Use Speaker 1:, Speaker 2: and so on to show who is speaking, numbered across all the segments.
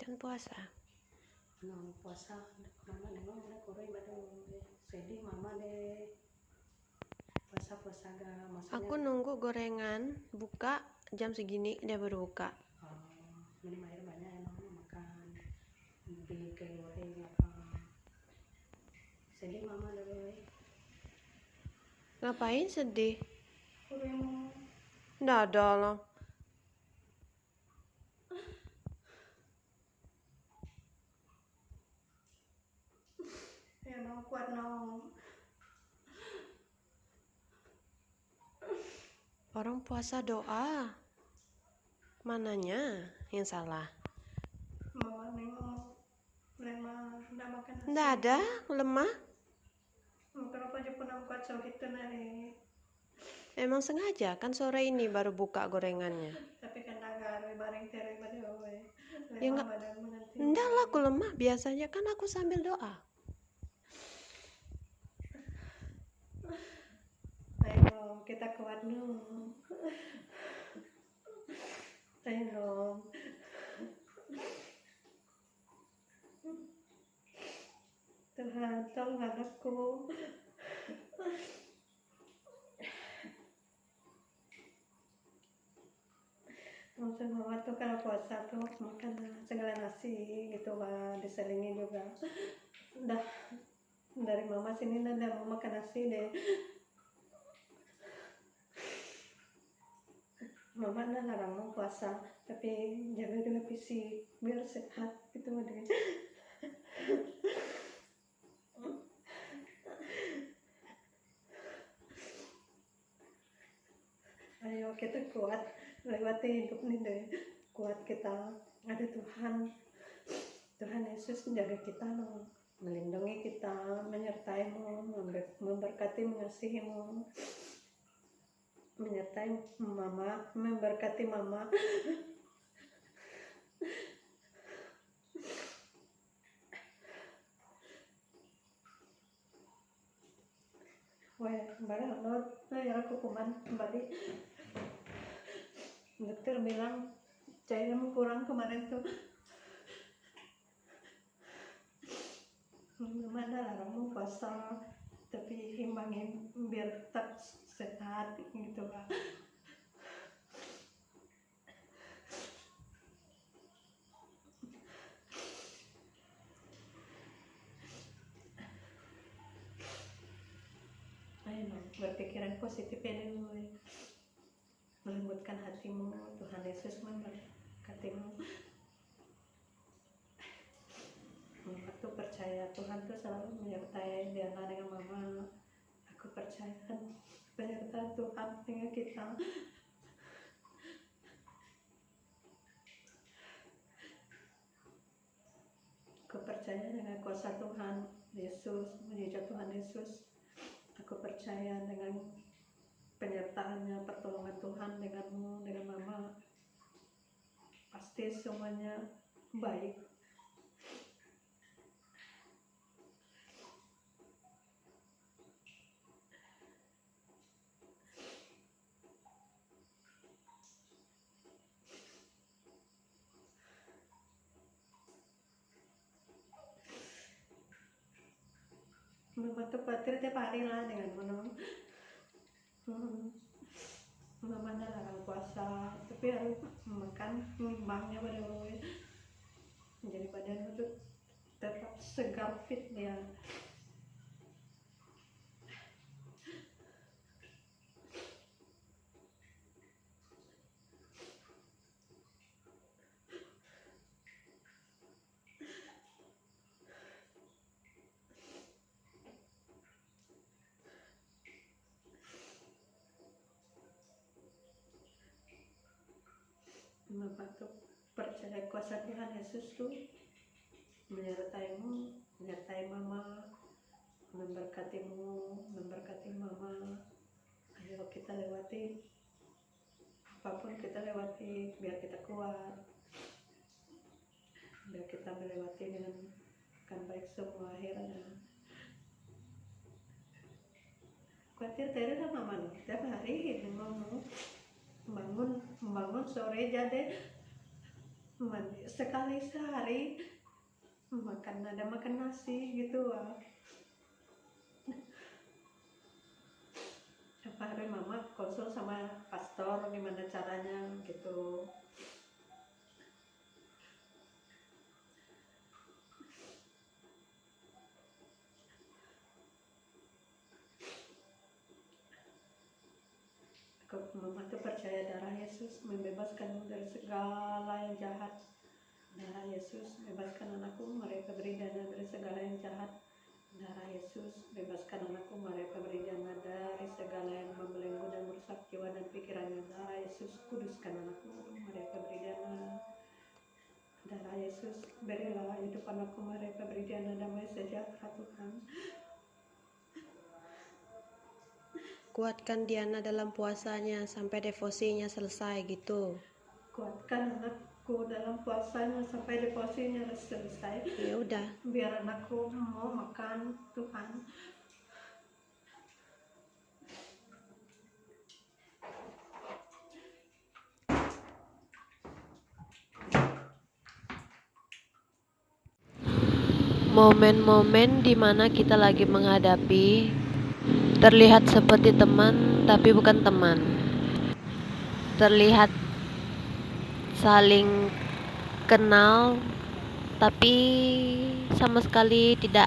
Speaker 1: kan puasa.
Speaker 2: Puasa mama nengok ada koroi baru sedih mama deh puasa ga maksudnya.
Speaker 1: Aku nunggu gorengan buka jam segini dia baru buka.
Speaker 2: Minum air banyak ya mama makan di goreng apa sedih mama deh.
Speaker 1: Ngapain sedih?
Speaker 2: Kurang
Speaker 1: Nggak ada lah.
Speaker 2: ya no kuat no.
Speaker 1: Orang puasa doa. Mananya yang salah?
Speaker 2: Mama nengok lemah nggak makan nasi.
Speaker 1: Nggak ada, lemah.
Speaker 2: Kenapa aja pun kuat so gitu nari.
Speaker 1: Emang sengaja kan sore ini baru buka gorengannya.
Speaker 2: Tapi kan agak bareng terai pada we.
Speaker 1: Ya enggak lah, aku lemah. Biasanya kan aku sambil doa.
Speaker 2: Ayo kita kuat no. Ayo. Tuhan tolong anakku. Maksud mama tuh kalau puasa tuh makan segala nasi gitu lah, diselingi juga. Udah dari mama sini udah mau makan nasi deh. Mama udah larang mau puasa, tapi jaga juga fisik biar sehat gitu deh. Ayo kita kuat lewati hidup ini deh. Kuat kita, ada Tuhan. Tuhan Yesus menjaga kita no, melindungi kita, menyertaimu, memberkati, mengasihimu, menyertai mama, memberkati mama. Wah, barang lo, ya aku kuman kembali. Dokter bilang cairan kurang kemarin tuh. Mana larang mau puasa, tapi imbangin biar tetap sehat gitu lah. Ayo berpikiran positif ya dulu, melembutkan hatimu. Tuhan Yesus memberkatimu. Mama tuh percaya Tuhan tuh selalu menyertai Diana dengan mama. Aku percaya penyertaan Tuhan dengan kita. Aku percaya dengan kuasa Tuhan Yesus, mujizat Tuhan Yesus. Aku percaya dengan penyertaannya, pertolongan Tuhan denganmu, dengan mama. Pasti semuanya baik. Mama tuh khawatir tiap hari lah dengan menang. Mama dah larang puasa, tapi harus makan imbangnya pada gue. Jadi badan itu tetap segar fit dia. Mama tuh percaya kuasa Tuhan Yesus tuh menyertaimu, menyertai mama, memberkatimu, memberkati mama. Ayo kita lewati apapun, kita lewati biar kita kuat, biar kita melewati dengan akan baik semua akhirnya. Khawatir terus sama mama tiap hari ngomong bangun sore jadi sekali sehari makan nasi gitu. Tiap hari mama konsul sama pastor gimana caranya gitu. Mama tuh percaya darah Yesus membebaskan dari segala yang jahat. Darah Yesus bebaskan anakku, mereka beri dana dari segala yang jahat. Darah Yesus bebaskan anakku, mereka beri dana dari segala yang membelenggu dan merusak jiwa dan pikirannya. Darah Yesus kuduskan anakku, mereka beri dana. Darah Yesus berilah hidup anakku, mereka beri dana damai sejahtera Tuhan.
Speaker 1: Kuatkan Diana dalam puasanya sampai devosinya selesai gitu.
Speaker 2: Kuatkan anakku dalam puasanya sampai devosinya selesai.
Speaker 1: Ya udah.
Speaker 2: Biar anakku mau makan Tuhan.
Speaker 1: Momen-momen dimana kita lagi menghadapi terlihat seperti teman tapi bukan teman. Terlihat saling kenal tapi sama sekali tidak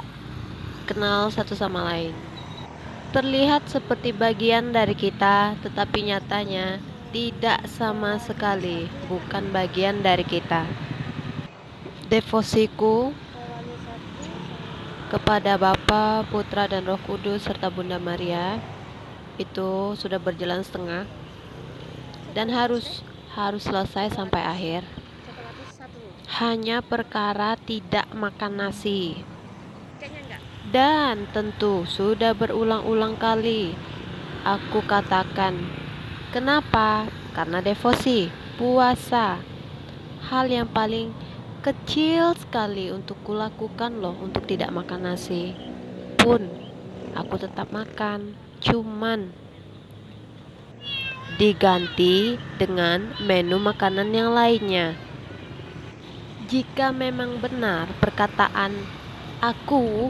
Speaker 1: kenal satu sama lain. Terlihat seperti bagian dari kita, tetapi nyatanya tidak sama sekali bukan bagian dari kita. Devosiku kepada Bapa, Putra, dan Roh Kudus serta Bunda Maria itu sudah berjalan setengah dan harus selesai sampai akhir. Hanya perkara tidak makan nasi. Dan tentu sudah berulang-ulang kali aku katakan, kenapa? Karena devosi, puasa, hal yang paling kecil sekali untuk kulakukan loh, untuk tidak makan nasi pun aku tetap makan, cuman diganti dengan menu makanan yang lainnya. Jika memang benar perkataan aku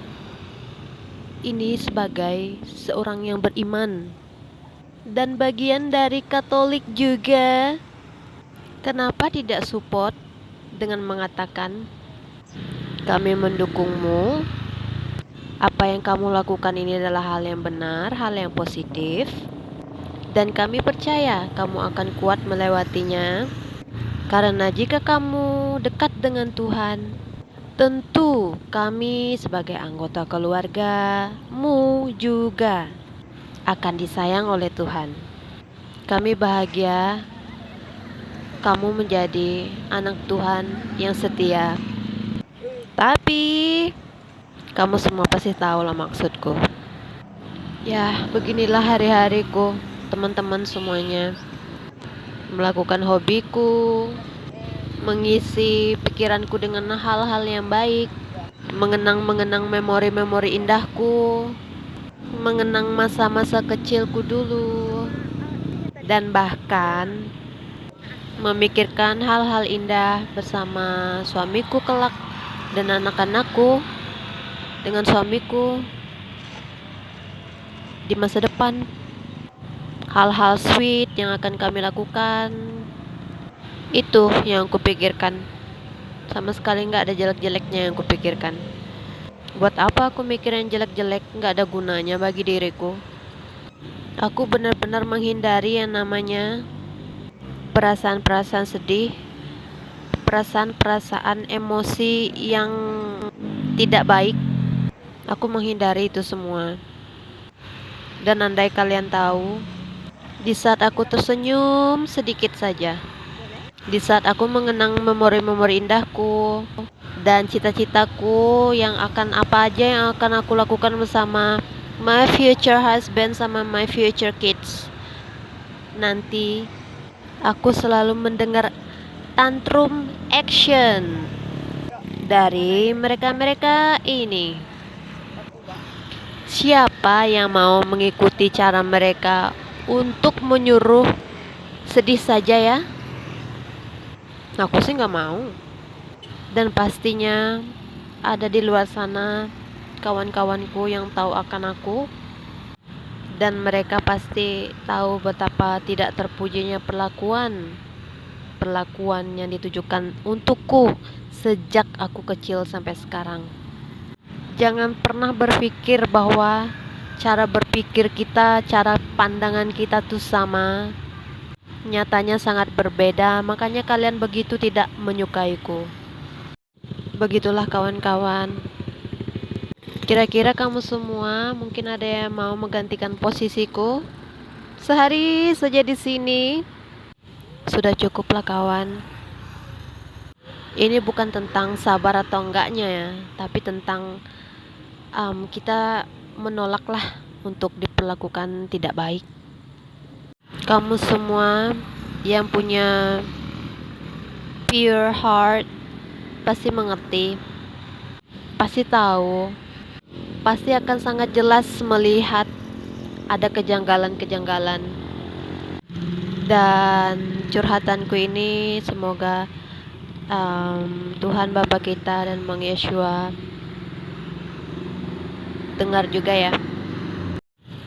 Speaker 1: ini sebagai seorang yang beriman dan bagian dari Katolik juga, kenapa tidak support dengan mengatakan kami mendukungmu, apa yang kamu lakukan ini adalah hal yang benar, hal yang positif, dan kami percaya kamu akan kuat melewatinya, karena jika kamu dekat dengan Tuhan, tentu kami sebagai anggota keluargamu juga akan disayang oleh Tuhan. Kami bahagia kamu menjadi anak Tuhan yang setia. Tapi kamu semua pasti tahu lah maksudku. Ya, beginilah hari-hariku, teman-teman semuanya. Melakukan hobiku, mengisi pikiranku dengan hal-hal yang baik, mengenang memori-memori indahku, mengenang masa-masa kecilku dulu, dan bahkan memikirkan hal-hal indah bersama suamiku kelak dan anak-anakku, dengan suamiku di masa depan. Hal-hal sweet yang akan kami lakukan, itu yang kupikirkan. Sama sekali gak ada jelek-jeleknya yang kupikirkan. Buat apa aku mikir yang jelek-jelek, gak ada gunanya bagi diriku. Aku benar-benar menghindari yang namanya perasaan-perasaan sedih, perasaan-perasaan emosi yang tidak baik. Aku menghindari itu semua. Dan andai kalian tahu, di saat aku tersenyum sedikit saja, di saat aku mengenang memori-memori indahku dan cita-citaku yang akan apa aja yang akan aku lakukan bersama my future husband sama my future kids, nanti aku selalu mendengar tantrum action dari mereka-mereka ini. Siapa yang mau mengikuti cara mereka untuk menyuruh sedih saja ya? Aku sih nggak mau. Dan pastinya ada di luar sana kawan-kawanku yang tahu akan aku, dan mereka pasti tahu betapa tidak terpujinya perlakuan yang ditujukan untukku sejak aku kecil sampai sekarang. Jangan pernah berpikir bahwa cara berpikir kita, cara pandangan kita tuh sama. Nyatanya sangat berbeda, makanya kalian begitu tidak menyukaiku. Begitulah kawan-kawan. Kira-kira kamu semua mungkin ada yang mau menggantikan posisiku? Sehari saja di sini sudah cukuplah kawan. Ini bukan tentang sabar atau enggaknya ya, tapi tentang kita menolaklah untuk diperlakukan tidak baik. Kamu semua yang punya pure heart pasti mengerti, pasti tahu, pasti akan sangat jelas melihat ada kejanggalan-kejanggalan. Dan curhatanku ini semoga Tuhan Bapa kita dan Mang Yeshua dengar juga ya,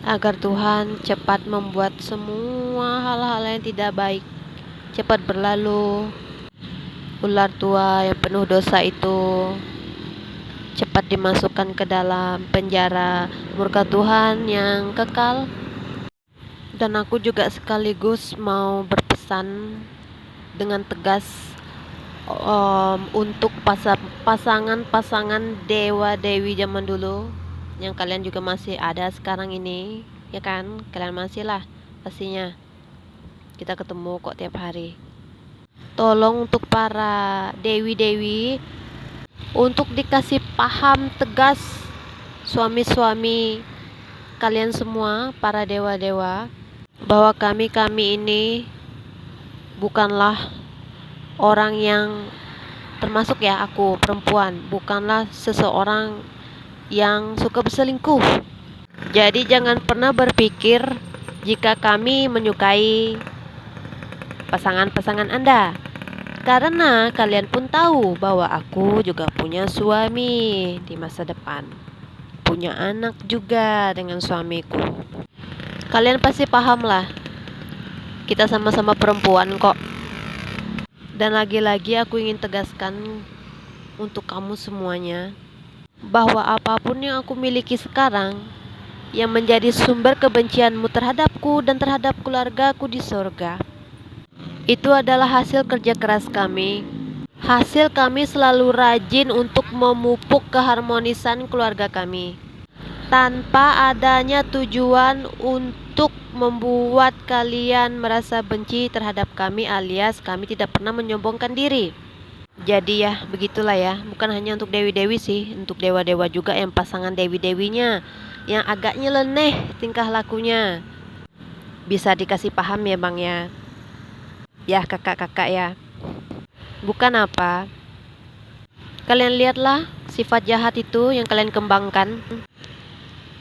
Speaker 1: agar Tuhan cepat membuat semua hal-hal yang tidak baik cepat berlalu. Ular tua yang penuh dosa itu cepat dimasukkan ke dalam penjara murka Tuhan yang kekal. Dan aku juga sekaligus mau berpesan dengan tegas untuk pasangan-pasangan dewa-dewi zaman dulu yang kalian juga masih ada sekarang ini, ya kan? Kalian masih lah pastinya. Kita ketemu kok tiap hari. Tolong untuk para dewi-dewi untuk dikasih paham tegas, suami-suami kalian semua, para dewa-dewa, bahwa kami ini bukanlah orang yang, termasuk ya aku perempuan, bukanlah seseorang yang suka berselingkuh. Jadi jangan pernah berpikir jika kami menyukai pasangan-pasangan Anda, karena kalian pun tahu bahwa aku juga punya suami di masa depan, punya anak juga dengan suamiku. Kalian pasti paham lah, kita sama-sama perempuan kok. Dan lagi-lagi aku ingin tegaskan untuk kamu semuanya, bahwa apapun yang aku miliki sekarang yang menjadi sumber kebencianmu terhadapku dan terhadap keluargaku di sorga, itu adalah hasil kerja keras kami. Hasil kami selalu rajin untuk memupuk keharmonisan keluarga kami, tanpa adanya tujuan untuk membuat kalian merasa benci terhadap kami, alias kami tidak pernah menyombongkan diri. Jadi ya begitulah ya, bukan hanya untuk dewi-dewi sih, untuk dewa-dewa juga yang pasangan dewi-dewinya yang agak nyeleneh tingkah lakunya. Bisa dikasih paham ya bang ya. Ya kakak-kakak ya. Bukan apa, kalian lihatlah sifat jahat itu yang kalian kembangkan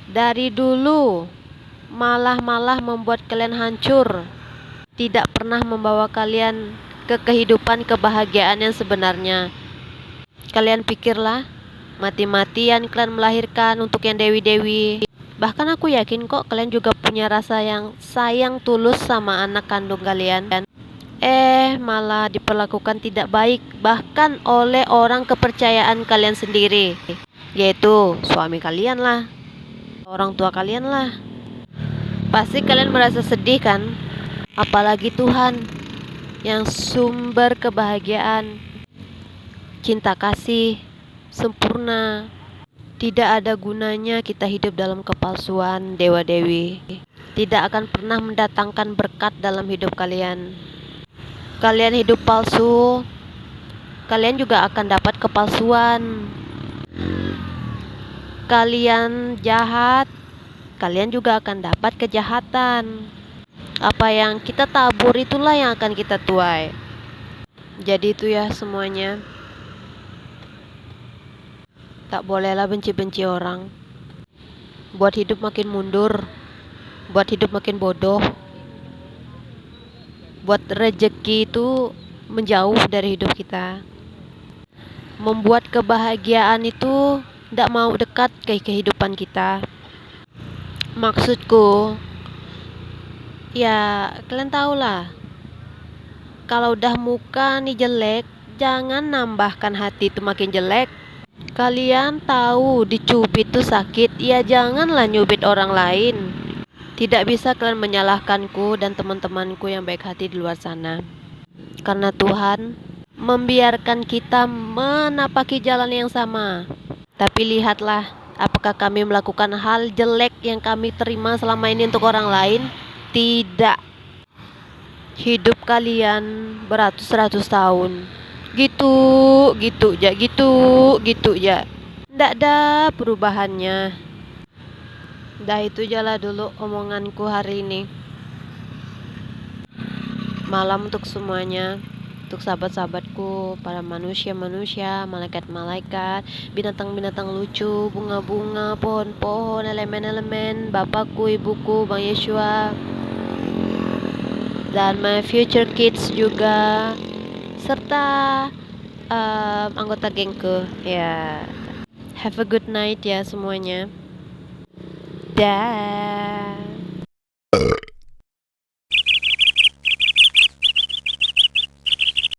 Speaker 1: dari dulu, malah membuat kalian hancur, tidak pernah membawa kalian ke kehidupan kebahagiaan yang sebenarnya. Kalian pikirlah, mati-matian kalian melahirkan untuk yang dewi-dewi. Bahkan aku yakin kok kalian juga punya rasa yang sayang tulus sama anak kandung kalian. Malah diperlakukan tidak baik, bahkan oleh orang kepercayaan kalian sendiri, yaitu suami kalian lah, orang tua kalian lah. Pasti kalian merasa sedih kan? Apalagi Tuhan yang sumber kebahagiaan, cinta kasih, sempurna. Tidak ada gunanya kita hidup dalam kepalsuan dewa-dewi. Tidak akan pernah mendatangkan berkat dalam hidup kalian. Kalian hidup palsu, kalian juga akan dapat kepalsuan. Kalian jahat, kalian juga akan dapat kejahatan. Apa yang kita tabur itulah yang akan kita tuai. Jadi itu ya semuanya. Tak bolehlah benci-benci orang. Buat hidup makin mundur, buat hidup makin bodoh. Buat rejeki itu menjauh dari hidup kita. Membuat kebahagiaan itu tidak mau dekat ke kehidupan kita. Maksudku, ya kalian tahu lah, kalau udah muka nih jelek, jangan nambahkan hati itu makin jelek. Kalian tahu dicubit tuh sakit, ya janganlah nyubit orang lain. Tidak bisa kalian menyalahkanku dan teman-temanku yang baik hati di luar sana. Karena Tuhan membiarkan kita menapaki jalan yang sama. Tapi lihatlah, apakah kami melakukan hal jelek yang kami terima selama ini untuk orang lain? Tidak. Hidup kalian beratus-ratus tahun. Gitu, gitu ya. Nggak ada perubahannya. Dah itu jalah dulu omonganku hari ini. Malam untuk semuanya, untuk sahabat-sahabatku, para manusia-manusia, malaikat-malaikat, binatang-binatang lucu, bunga-bunga, pohon-pohon, elemen-elemen, bapakku, ibuku, Bang Yeshua, dan my future kids juga, serta anggota gengku. Ya, have a good night ya semuanya. Dah.